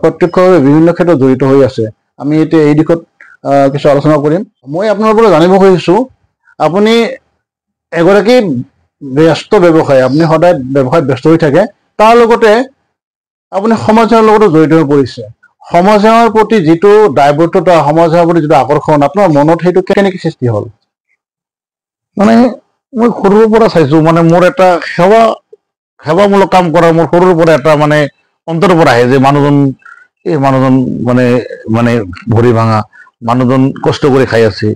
প্ৰত্যক্ষভাৱে বিভিন্ন ক্ষেত্ৰত জড়িত হৈ আছে। আমি এতিয়া এই দিশত কিছু আলোচনা কৰিম। মই আপোনাৰ পৰা জানিব খুজিছোঁ, আপুনি এগৰাকী ব্যস্ত ব্যৱসায়ী, আপুনি সদায় ব্যৱসায়ত ব্যস্ত হৈ থাকে, তাৰ লগতে আপুনি সমাজ সেৱাৰ লগতো জড়িত হৈ পৰিছে। সমাজ সেৱাৰ প্ৰতি যিটো দায়বদ্ধতা, সমাজ সেৱাৰ প্ৰতি যিটো আকৰ্ষণ, আপোনাৰ মনত সেইটো কেনেকৈ সৃষ্টি হ'ল? মানে মই সৰুৰ পৰা চাইছো, মানে মোৰ এটা সেৱামূলক কাম কৰা মোৰ সৰুৰ পৰা এটা মানে অন্তৰৰ পৰা আহে যে মানুহজন মানে ভৰি ভাঙা মানুহজন কষ্ট কৰি খাই আছে,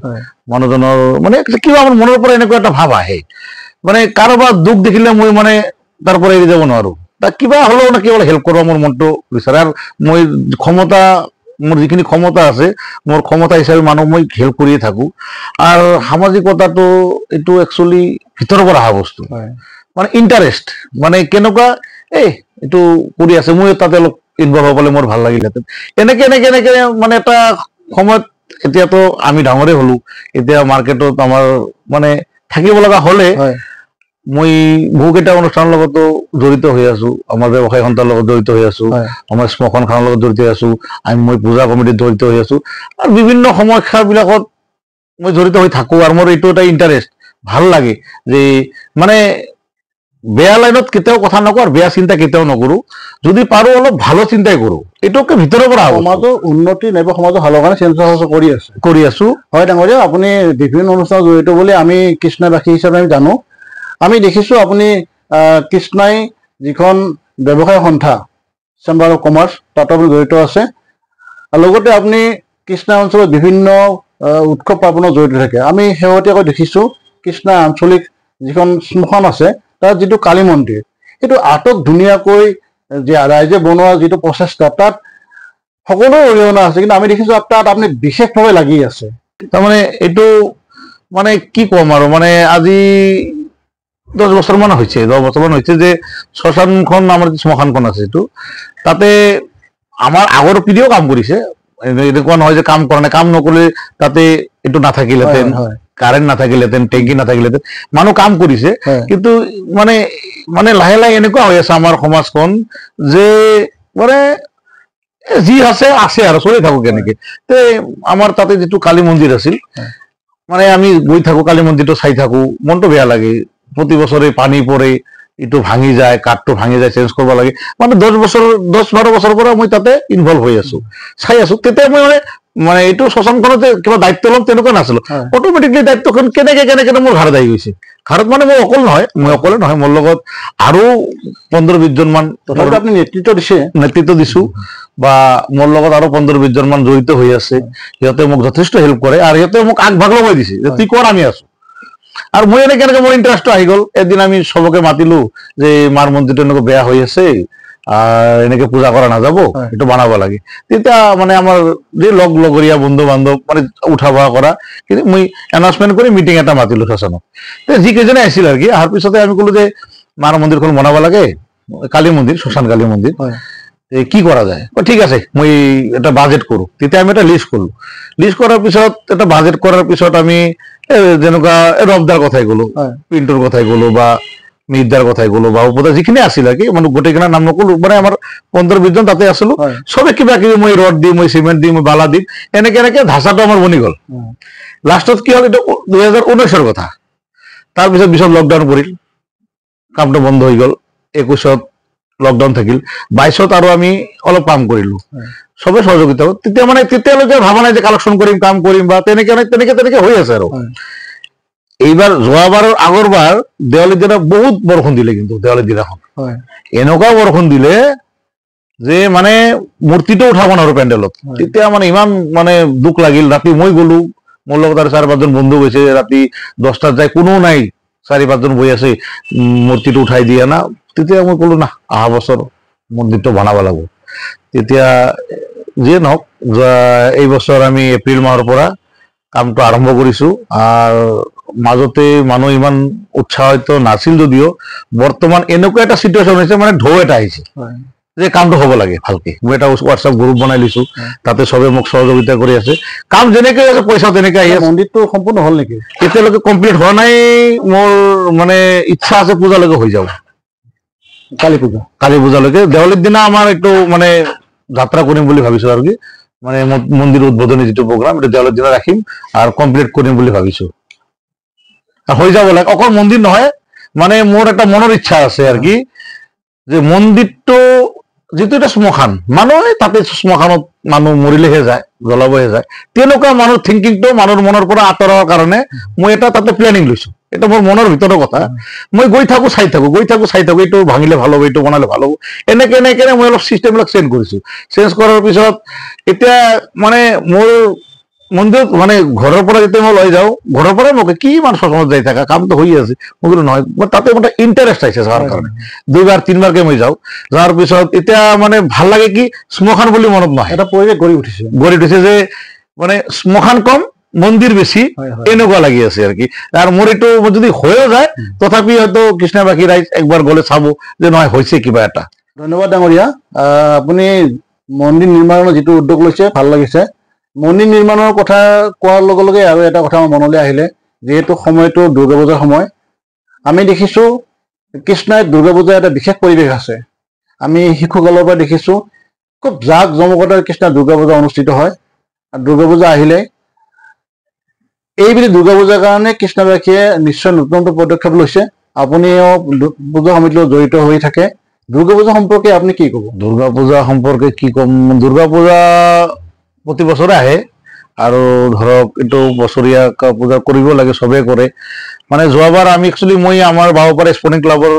মানুহজনৰ মানে কিবা আমাৰ মনেৰ পৰা এনেকুৱা এটা ভাৱ আহে, মানে কাৰোবাৰ দুখ দেখিলে মই মানে তাৰ পৰা এৰি যাব নোৱাৰো। তা কিবা হলেও না কেৱল হেল্প কৰিব মোৰ মনটো বিচাৰে। আৰু মই ক্ষমতা, মোৰ যিখিনি ক্ষমতা আছে, মোৰ ক্ষমতা হিচাপে মানুহক মই হেল্প কৰিয়ে থাকো। আৰ সামাজিকতাটো এইটো একচুয়ালি ভিতৰৰ পৰা অহা বস্তু, মানে ইণ্টাৰেষ্ট, মানে কেনেকুৱা এইটো কৰি আছে, মই তাতে অলপ ইনভলভ হ'ব পালে মোৰ ভাল লাগিলহেঁতেন। এনেকে মানে এটা সময়ত, এতিয়াতো আমি ডাঙৰে হলো, এতিয়া মাৰ্কেটত আমাৰ মানে থাকিব লগা হলে মই বহুকেইটা অনুষ্ঠানৰ লগতো জড়িত হৈ আছো, আমাৰ ব্যৱসায় সন্থাৰ লগত জড়িত হৈ আছো, আমাৰ শ্মশানখনৰ লগত জড়িত হৈ আছো, মই পূজা কমিটিত জড়িত হৈ আছো, আৰু বিভিন্ন সমস্যাবিলাকত মই জড়িত হৈ থাকো। আৰু মোৰ এইটো এটা ইণ্টাৰেষ্ট, ভাল লাগে যে মানে বেয়া লাইনত কেতিয়াও কথা নকওঁ, আৰ বেয়া চিন্তা কেতিয়াও নকৰো, যদি পাৰো অলপ ভালো চিন্তাই কৰো। এটোকে ভিতৰৰ পৰা সমাজৰ উন্নতি নাইবা সমাজৰ ভালৰ কাৰণে চিন্তা কৰি আছো। হয় ডাঙৰীয়া, আপুনি বিভিন্ন অনুষ্ঠানত জড়িত বুলি আমি কৃষ্ণবাসী হিচাপে আমি জানো। আমি দেখিছো আপুনি কৃষ্ণাই যিখন ব্যৱসায় সন্থা চেম্বাৰ অফ কমাৰ্চ, তাতো আপুনি জড়িত আছে। লগতে আপুনি কৃষ্ণা অঞ্চলত বিভিন্ন উৎসৱ পাৰ্বণত জড়িত থাকে। আমি শেহতীয়াকৈ দেখিছো কৃষ্ণা আঞ্চলিক যিখন শ্মশান আছে, তাত যিটো কালী মন্দিৰ, সেইটো আটক ধুনীয়াকৈ ৰাইজে বনোৱা যিটো প্ৰচেষ্টা, তাত সকলো অৰিহণা আছে, কিন্তু আমি দেখিছো তাত আপুনি বিশেষভাৱে লাগি আছে। তাৰমানে এইটো মানে কি কম আৰু, মানে আজি 10 বছৰমান হৈছে যে শ্মশানখন, আমাৰ শ্মশানখন আছে এইটো, তাতে আমাৰ আগৰ পিঢ়িও কাম কৰিছে। এনেকুৱা নহয় যে কাম কৰা নাই, কাম নকৰিলে তাতে এইটো নাথাকিলহেঁতেন, কাৰেণ্ট নাথাকিলহেঁতেন, টেংকি নাথাকিলহেঁতেন, মানুহ কাম কৰিছে। কিন্তু মানে লাহে লাহে এনেকুৱা হৈ আছে আমাৰ সমাজখন যে মানে যি আছে আছে আৰু চলি থাকো কেনেকে তে আমাৰ তাতে যিটো কালী মন্দিৰ আছিল মানে আমি গৈ থাকো কালী মন্দিৰটো চাই থাকো মনটো বেয়া লাগে প্ৰতি বছৰে পানী পৰে ইটো ভাঙি যায় কাঠটো ভাঙি যায় চেঞ্জ কৰিব লাগে মানে 10-12 বছৰৰ পৰা মই তাতে ইনভলভ হৈ আছো চাই আছো তেতিয়া মই মানে এইটো শ্মশানখনতে কিবা দায়িত্ব ল'ম তেনেকুৱা নাছিলো অট'মেটিকলি দায়িত্বখন কেনেকে মোৰ ঘৰত আহি গৈছে ঘৰত মানে মই অকলে নহয় মোৰ লগত আৰু 15-20 জন মান আপুনি নেতৃত্ব দিছো বা মোৰ লগত আৰু 15-20 জন মান জড়িত হৈ আছে সিহঁতে মোক যথেষ্ট হেল্প কৰে আৰু সিহঁতে মোক আগভাগ লগাই দিছে যে তুই কৰ আমি আছো আৰু মই এনেকে মোৰ ইণ্টাৰেষ্টটো আহি গ'ল এদিন আমি চবকে মাতিলো যে মাৰ মন্দিৰটো এনেকৈ বেয়া হৈ আছে এনেকে পূজা কৰা নাযাব এইটো বনাব লাগে তেতিয়া মানে আমাৰ যে লগৰীয়া বন্ধু বান্ধৱ মানে উঠা বহা কৰা কিন্তু মই এনাউন্সমেন্ট কৰি মিটিং এটা মাতিলো শ্মশানত যিকেইজনে আহিছিল আৰু কি অহাৰ পিছতে আমি ক'লো যে মাৰ মন্দিৰখন বনাব লাগে কালী মন্দিৰ শ্মশান কালী মন্দিৰ কি কৰা যায় ঠিক আছে মই এটা বাজেট কৰো তেতিয়া আমি এটা লিষ্ট কৰলো লিষ্ট কৰাৰ পিছত এটা বাজেট কৰাৰ পিছত আমি যেনেকুৱা ৰবদাৰ কথাই গলো পিণ্টুৰ কথাই গলো বা মিৰ্জাৰ কথাই গলো বা উপদা যিখিনি আছিল আৰু কি মানে গোটেইখিনিৰ নাম নকলো মানে আমাৰ 15-20 জন তাতে আছিলো চবে কিবা কিবি মই ৰড দি মই চিমেণ্ট দি মই বালা দি এনেকে ধাঁচাটো আমাৰ বনি গল লাষ্টত কি হল এইটো 2019-ৰ কথা তাৰপিছত লকডাউন পৰিল কামটো বন্ধ হৈ গল 21-ত লকডাউন থাকিল 22-ত আৰু আমি অলপ কাম কৰিলো সবে সহযোগিতা তেতিয়ালৈকে ভাবা নাই যে কালেকশ্যন কৰিম কাম কৰিম বা তেনেকে হৈ আছে আৰু এইবাৰ যোৱাবাৰৰ আগৰবাৰ দেৱালীৰ দিনা বহুত বৰষুণ দিলে কিন্তু দেৱালীৰ দিনাখন এনেকুৱা বৰষুণ দিলে যে মানে মূৰ্তিটো উঠাব নোৱাৰো পেণ্ডেলত তেতিয়া মানে ইমান মানে দুখ লাগিল ৰাতি মই গলো মোৰ লগত আৰু 4-5 জন বন্ধু গৈছে ৰাতি 10টাত যায় কোনো নাই 4-5 জন বহি আছে মূৰ্তিটো উঠাই দিয়ে না তেতিয়া মই ক'লো না অহা বছৰ মন্দিৰটো বনাব লাগিব তেতিয়া যিয়ে নহওক এই বছৰ আমি এপ্ৰিল মাহৰ পৰা কামটো আৰম্ভ কৰিছো আৰু মাজতে মানুহ ইমান উৎসাহিত নাছিল যদিও বৰ্তমান এনেকুৱা এটা সিচুৱেশ্যন হৈছে মানে ঢৌ এটা আহিছে যে কামটো হ'ব লাগে ভালকে মই এটা হোৱাটছআপ গ্ৰুপ বনাই লৈছো তাতে সবে মোক সহযোগিতা কৰি আছে কাম যেনেকে আছে পইচা তেনেকে আহি আছে মন্দিৰটো সম্পূৰ্ণ হ'ল নেকি এতিয়ালৈকে কমপ্লিট হোৱা নাই মোৰ মানে ইচ্ছা আছে পূজালৈকে হৈ যাব কালী পূজালৈকে দেৱালীৰ দিনা আমাৰ একটু মানে যাত্ৰা কৰিম বুলি ভাবিছো আৰু কি মানে মন্দিৰ উদ্বোধনী যিটো প্ৰগ্ৰাম এটা দেৱালীৰ দিনা ৰাখিম আৰু কমপ্লিট কৰিম বুলি ভাবিছো হৈ যাব লাগে অকল মন্দিৰ নহয় মানে মোৰ এটা মনৰ ইচ্ছা আছে আৰু কি যে মন্দিৰটো যিটো এটা শ্মশান মানুহে তাতে শ্মশানত মানুহ মৰিলেহে যায় জ্বলাবহে যায় তেনেকুৱা মানুহৰ থিংকিংটো মানুহৰ মনৰ পৰা আঁতৰাৰ কাৰণে মই এটা তাতে প্লেনিং লৈছো এটা মোৰ মনৰ ভিতৰৰ কথা মই গৈ থাকো চাই থাকো এইটো ভাঙিলে ভাল হ'ব এইটো বনালে ভাল হ'ব এনেকে মই অলপ চিষ্টেমবিলাক চেঞ্জ কৰিছো চেঞ্জ কৰাৰ পিছত এতিয়া মানে মোৰ মন্দিৰত মানে ঘৰৰ পৰা যেতিয়া মই লৈ যাওঁ ঘৰৰ পৰাই মোক কি ইমান শ্মশানত যাই থাকা কামটো হৈ আছে মই বোলো নহয় মই তাতে মোৰ ইণ্টাৰেষ্ট আহিছে যোৱাৰ কাৰণে 2-3বাৰকে মই যাওঁ যোৱাৰ পিছত এতিয়া মানে ভাল লাগে কি শ্মশান বুলি মনত নহয় এটা পৰিৱেশ গঢ়ি উঠিছে যে মানে শ্মশান কম মন্দিৰ বেছি এনেকুৱা লাগি আছে আৰু কি আৰু মোৰ এইটো যদি হৈও যায় তথাপি হয়তো কৃষ্ণবাসী ৰাইজ একবাৰ গলে চাব যে নহয় হৈছে কিবা এটা ধন্যবাদ ডাঙৰীয়া আপুনি মন্দিৰ নিৰ্মাণৰ যিটো উদ্যোগ লৈছে ভাল লাগিছে মন্দিৰ নিৰ্মাণৰ কথা কোৱাৰ লগে লগে আৰু এটা কথা মনলৈ আহিলে যেহেতু সময়টো দুৰ্গা পূজাৰ সময় আমি দেখিছো কৃষ্ণাইত দুৰ্গা পূজাৰ এটা বিশেষ পৰিৱেশ আছে আমি শিশুকালৰ পৰা দেখিছো খুব জাক জমকতাৰ কৃষ্ণাৰ দুৰ্গা পূজা অনুষ্ঠিত হয় আৰু দুৰ্গা পূজা আহিলে এইবুলি দুৰ্গা পূজাৰ কাৰণে কৃষ্ণবাসীয়ে নিশ্চয় নতুন পদক্ষেপ লৈছে আপুনিও পূজা সমিতিৰ লগত জড়িত হৈ থাকে দুৰ্গা পূজা সম্পৰ্কে আপুনি কি ক'ব দুৰ্গা পূজা সম্পৰ্কে কি ক'ম দুৰ্গা পূজা প্ৰতি বছৰে আহে আৰু ধৰক এইটো বছৰীয়া পূজা কৰিব লাগে সবে কৰে মানে যোৱাবাৰ আমি একচুৱেলি মই আমাৰ বাবুপাৰা স্পৰ্টিং ক্লাবৰ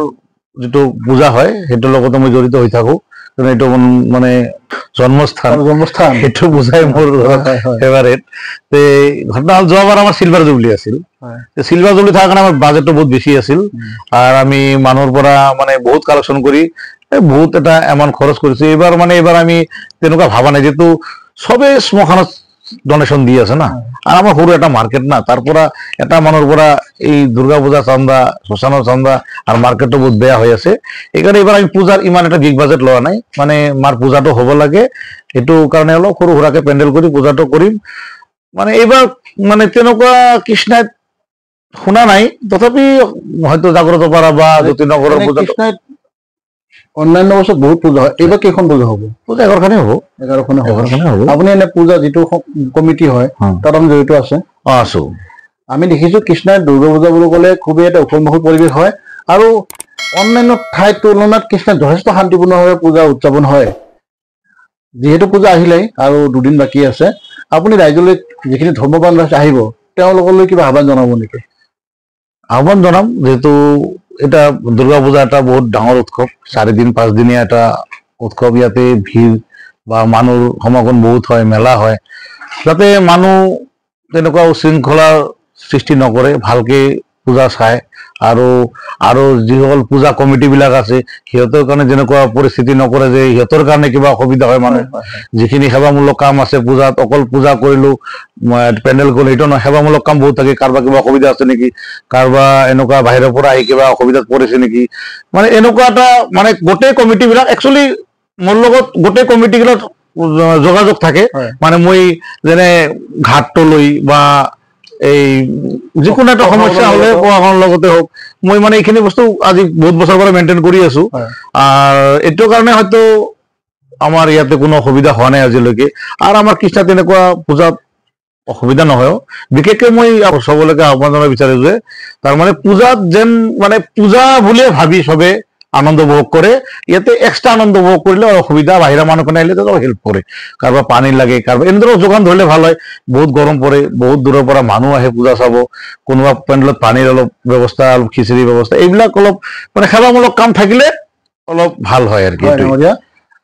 যিটো পূজা হয় সেইটোৰ লগতে মই জড়িত হৈ থাকো এইটো মানে জন্মস্থান সেইটো পূজাই মোৰ ফেভাৰেট ঘটনা হ'ল যোৱাবাৰ আমাৰ চিলভাৰ জুবলি আছিল চিলভাৰ জুবলি থকাৰ কাৰণে আমাৰ বাজেটটো বহুত বেছি আছিল আৰু আমি মানুহৰ পৰা মানে বহুত কালেকশ্যন কৰি বহুত এটা এমাউণ্ট খৰচ কৰিছো এইবাৰ আমি তেনেকুৱা ভাবা নাই যেহেতু সবে শ্মশানত ডনেশ্যন দি আছে না আৰ আমাৰ সৰু একটা মাৰ্কেট না তাৰপৰা এটা মানুষ পৰা এই দুৰ্গা পূজা চান্দা শ্মশানৰ চান্দা আৰ মাৰ্কেটটো বহুত বেয়া হৈ আছে এইকাৰণে এবাৰ আমি পূজাৰ ইমান এটা বিগ বাজেট লোৱা নাই মানে মাৰ পূজাটো হ'ব লাগে সেইটো কাৰণে অলপ সৰু সুৰাকে পেন্ডেল কৰি পূজাটো কৰিম মানে এইবাৰ মানে তেনেকুৱা কৃষ্ণাইত শুনা নাই তথাপি হয়তো জাগ্ৰত পাৰা বা জ্যোতিনগৰৰ পূজা অন্যান্য বছৰ বহুত পূজা হয়, এইবাৰ কেইখন পূজা হ'ব? পূজা 11খনেই হ'ব। 11খনে হ'ব। 11খনেই হ'ব। আপুনি এনে পূজা যিটো কমিটি হয় তাত আপুনি জড়িত আছে? আছো। আমি দেখিছো কৃষ্ণাই দুৰ্গা পূজা বুলি ক'লে খুবেই এটা উখল মাখল পৰিৱেশ হয়, আৰু অন্যান্য ঠাইৰ তুলনাত কৃষ্ণাই যথেষ্ট শান্তিপূৰ্ণভাৱে পূজা উদযাপন হয়। যিহেতু পূজা আহিলেই আৰু দুদিন বাকী আছে, আপুনি ৰাইজলৈ যিখিনি ধৰ্মৱান ৰাইজ আহিব তেওঁলোকলৈ কিবা আহ্বান জনাব নেকি? আহ্বান জনাম, যেহেতু এটা দুর্গা পূজা এটা বহুত ডাঙৰ উৎসৱ, 4 দিন 5 দিনীয়া এটা উৎসৱ। ইয়াতে ভিৰ বা মানুহৰ সমাগম বহুত হয়, মেলা হয়, যাতে মানুহ তেনেকুৱা উশৃংখলাৰ সৃষ্টি নকৰে, ভালকে পূজা চায়। আৰু যিসকল পূজা কমিটিবিলাক আছে সিহঁতৰ কাৰণে যেনেকুৱা পৰিস্থিতি নকৰে যে সিহঁতৰ কাৰণে কিবা অসুবিধা হয়। মানুহ যিখিনি সেৱামূলক কাম আছে পূজাত, অকল পূজা কৰিলো পেণ্ডেল কৰিলো সেইটো নহয়, সেৱামূলক কাম বহুত থাকে। কাৰোবাৰ কিবা অসুবিধা আছে নেকি, কাৰোবাৰ এনেকুৱা বাহিৰৰ পৰা আহি কিবা অসুবিধাত পৰিছে নেকি, মানে এনেকুৱা এটা মানে গোটেই কমিটিবিলাক একচুৱেলি মোৰ লগত গোটেই কমিটিবিলাক যোগাযোগ থাকে। মানে মই যেনে ঘাটলৈ বা এই যিকোনো এটা সমস্যা হলে প্ৰশাসনৰ লগতে হওক, মই মানে এইখিনি বস্তু আজি বহুত বছৰৰ পৰা মেইনটেইন কৰি আছো। এইটো কাৰণে হয়তো আমাৰ ইয়াতে কোনো অসুবিধা হোৱা নাই আজিলৈকে। আৰু আমাৰ কৃষ্ণা তেনেকুৱা পূজাত অসুবিধা নহয়। বিশেষকৈ মই চবলৈকে আহ্বান জনাব বিচাৰো যে তাৰমানে পূজাত যেন মানে পূজা বুলিয়ে ভাবি চবে আনন্দ উপভোগ কৰে। ইয়াতে এক্সট্ৰা আনন্দ উপভোগ কৰিলে অসুবিধা, বাহিৰা মানুহখিনি আহিলে তাতো হেল্প কৰে। কাৰোবাৰ পানী লাগে, কাৰোবাৰ এনেদৰে যোগান ধৰিলে ভাল হয়। বহুত গৰম পৰে, বহুত দূৰৰ পৰা মানুহ আহে পূজা চাব, কোনোবা পেণ্ডেলত পানীৰ অলপ ব্যৱস্থা, অলপ খিচিৰি ব্যৱস্থা, এইবিলাক অলপ মানে সেৱামূলক কাম থাকিলে অলপ ভাল হয় আৰু কি।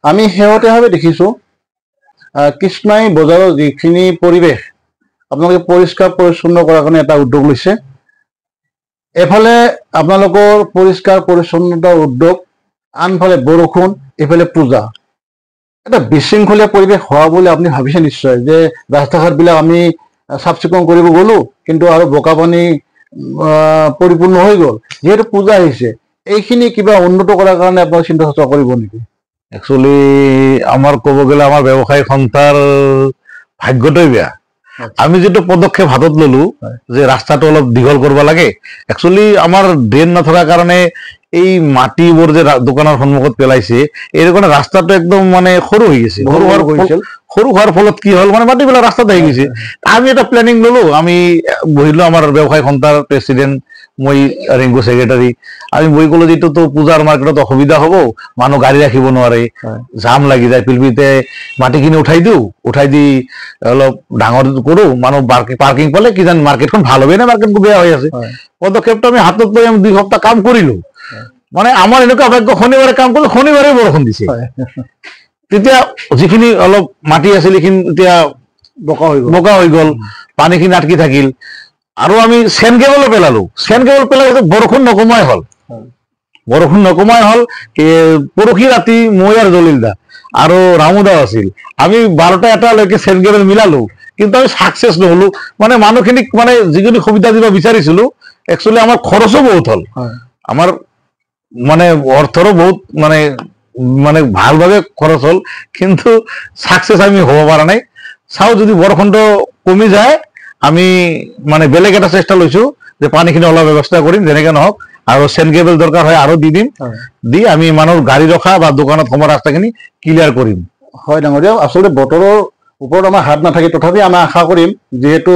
আমি শেহতীয়াভাৱে দেখিছো কৃষ্ণাই বজাৰৰ যিখিনি পৰিৱেশ আপোনালোকে পৰিষ্কাৰ পৰিচ্ছন্ন কৰাৰ কাৰণে এটা উদ্যোগ লৈছে। এফালে আপোনালোকৰ পৰিষ্কাৰ পৰিচ্ছন্নতাৰ উদ্যোগ, আনফালে বৰষুণ, এইফালে পূজা, এটা বিশৃংখলীয়া পৰিৱেশ হোৱা বুলি আপুনি ভাবিছে নিশ্চয়, যে ৰাস্তা ঘাটবিলাক আমি চাফ চিকুণ কৰিব গলো কিন্তু আৰু বোকা পানী পৰিপূৰ্ণ হৈ গ'ল। যিহেতু পূজা আহিছে, এইখিনি কিবা উন্নত কৰাৰ কাৰণে আপোনালোকে চিন্তা চৰ্চা কৰিব নেকি? একচুৱেলি আমাৰ ক'ব গ'লে আমাৰ ব্যৱসায়িক সন্থাৰ ভাগ্যটোই বেয়া। আমি যিটো পদক্ষেপ হাতত ললো যে ৰাস্তাটো অলপ দীঘল কৰিব লাগে, একচুৱেলি আমাৰ ড্ৰেইন নথকাৰ কাৰণে এই মাটিবোৰ যে দোকানৰ সন্মুখত পেলাইছে, এই কাৰণে ৰাস্তাটো একদম মানে সৰু হৈ গৈছে। সৰু হোৱাৰ ফলত কি হ'ল, মানে মাটিবিলাক ৰাস্তাত আহি গৈছে। আমি এটা প্লেনিং ললো, আমি বহিলো আমাৰ ব্যৱসায়িক সন্থাৰ প্ৰেচিডেণ্ট, মই ৰিংকু ছেক্ৰেটাৰী, আমি বহি ক'লো যে এইটোতো পূজাৰ মাৰ্কেটত অসুবিধা হ'ব, মানুহ গাড়ী ৰাখিব নোৱাৰে, জাম লাগি যায়, পিলপিতে মাটিখিনি উঠাই দিওঁ, উঠাই দি অলপ ডাঙৰ কৰো, মানুহ পাৰ্কিং পালে কিজানি মাৰ্কেটখন ভাল হবে না মাৰ্কেটখন বেয়া হৈ আছে। পদক্ষেপটো আমি হাতত লৈ আমি 2 সপ্তাহ কাম কৰিলো। মানে আমাৰ এনেকুৱা ভাগ্য, শনিবাৰে কাম কৰিলো, শনিবাৰে বৰষুণ দিছে। তেতিয়া যিখিনি অলপ মাটি আছিল সেইখিনি এতিয়া বোকা হৈ গ'ল, পানীখিনি আটকি থাকিল। আৰু আমি চেন কেবলো পেলালো, চেন কেবল পেলাই বৰষুণ নকমাই হ'ল। পৰহি ৰাতি মই আৰু জলিল দা আৰু ৰামুদাও আছিল, আমি 12টা 1টালৈকে চেন কেবল মিলালো, কিন্তু আমি সাকচেছ নহলো। মানে মানুহখিনিক মানে যিখিনি সুবিধা দিব বিচাৰিছিলো, একচুৱেলি আমাৰ খৰচো বহুত হ'ল, আমাৰ মানে অৰ্থৰো বহুত মানে ভালভাৱে খৰচ হ'ল, কিন্তু সাকচেছ আমি হ'ব পৰা নাই। চাওঁ যদি বৰষুণটো কমি যায়, আমি মানে বেলেগ এটা চেষ্টা লৈছো যে পানীখিনি অলপ ব্যৱস্থা কৰিম যেনেকে নহওক, আৰু চেন কেবল দৰকাৰ হয় আৰু দি দিম, দি আমি মানুহৰ গাড়ী ৰখা বা দোকানত সোমোৱা ৰাস্তাখিনি ক্লিয়াৰ কৰিম। হয় ডাঙৰীয়া, আচলতে বতৰৰ ওপৰত আমাৰ হাত নাথাকে, তথাপি আমি আশা কৰিম, যিহেতু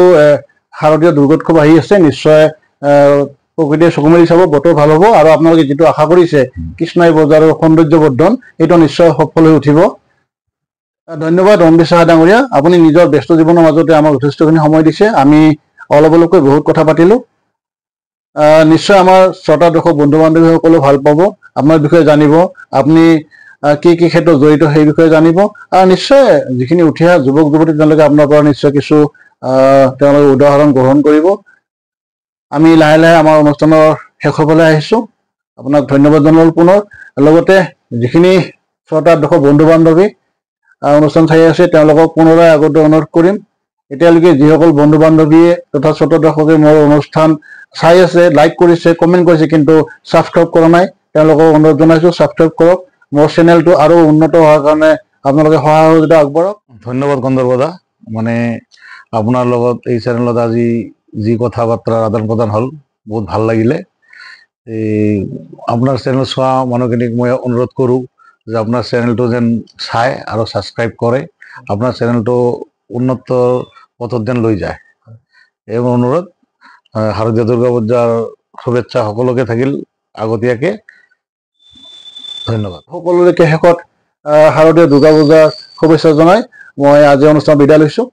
শাৰদীয় দুৰ্গোৎসৱ আহি আছে, নিশ্চয় প্ৰকৃতিয়ে চকু মেলি চাব, বতৰ ভাল হ'ব, আৰু আপোনালোকে যিটো আশা কৰিছে কৃষ্ণাই বজাৰৰ সৌন্দৰ্য বৰ্ধন, এইটো নিশ্চয় সফল হৈ উঠিব। ধন্যবাদ ৰণবীৰ সাহা ডাঙৰীয়া, আপুনি নিজৰ ব্যস্ত জীৱনৰ মাজতে আমাক যথেষ্টখিনি সময় দিছে। আমি অলপ অলপকৈ বহুত কথা পাতিলো। নিশ্চয় আমাৰ শ্ৰোতা দৰ্শক বন্ধু বান্ধৱীসকলেও ভাল পাব, আপোনাৰ বিষয়ে জানিব, আপুনি কি কি ক্ষেত্ৰত জড়িত সেই বিষয়ে জানিব, আৰু নিশ্চয় যিখিনি উঠি অহা যুৱক যুৱতী তেওঁলোকে আপোনাৰ পৰা নিশ্চয় কিছু তেওঁলোকে উদাহৰণ গ্ৰহণ কৰিব। আমি লাহে লাহে আমাৰ অনুষ্ঠানৰ শেষলৈ আহিছো, আপোনাক ধন্যবাদ জনালো পুনৰ। লগতে যিখিনি শ্ৰোতা দৰ্শক বন্ধু বান্ধৱী অনুষ্ঠান চাই আছে তেওঁলোকক পুনৰাই আগতে অনুৰোধ কৰিম, এতিয়ালৈকে যিসকল বন্ধু বান্ধৱীয়ে তথা শ্ৰোতা দৰ্শকে মোৰ অনুষ্ঠান চাই আছে, লাইক কৰিছে, কমেণ্ট কৰিছে, কিন্তু ছাবস্ক্ৰাইব কৰা নাই, তেওঁলোকক অনুৰোধ জনাইছো ছাবস্ক্ৰাইব কৰক। মোৰ চেনেলটো আৰু উন্নত হোৱাৰ কাৰণে আপোনালোকে সহায় সহযোগিতা আগবঢ়াওক। ধন্যবাদ গন্ধৰ্ব দা, মানে আপোনাৰ লগত এই চেনেলত আজি যি কথা বাৰ্তাৰ আদান প্ৰদান হ'ল বহুত ভাল লাগিলে। এই আপোনাৰ চেনেল চোৱা মানুহখিনিক মই অনুৰোধ কৰোঁ যে আপোনাৰ চেনেলটো যেন চায় আৰু ছাবস্ক্ৰাইব কৰে, আপোনাৰ চেনেলটো উন্নত পথত যেন লৈ যায়। এই অনুৰোধ। শাৰদীয় দুৰ্গা পূজাৰ শুভেচ্ছা সকলোকে থাকিল আগতীয়াকে। ধন্যবাদ। সকলোলৈকে শেষত শাৰদীয় দুৰ্গা পূজাৰ শুভেচ্ছা জনাই মই আজি অনুষ্ঠান বিদায় লৈছোঁ।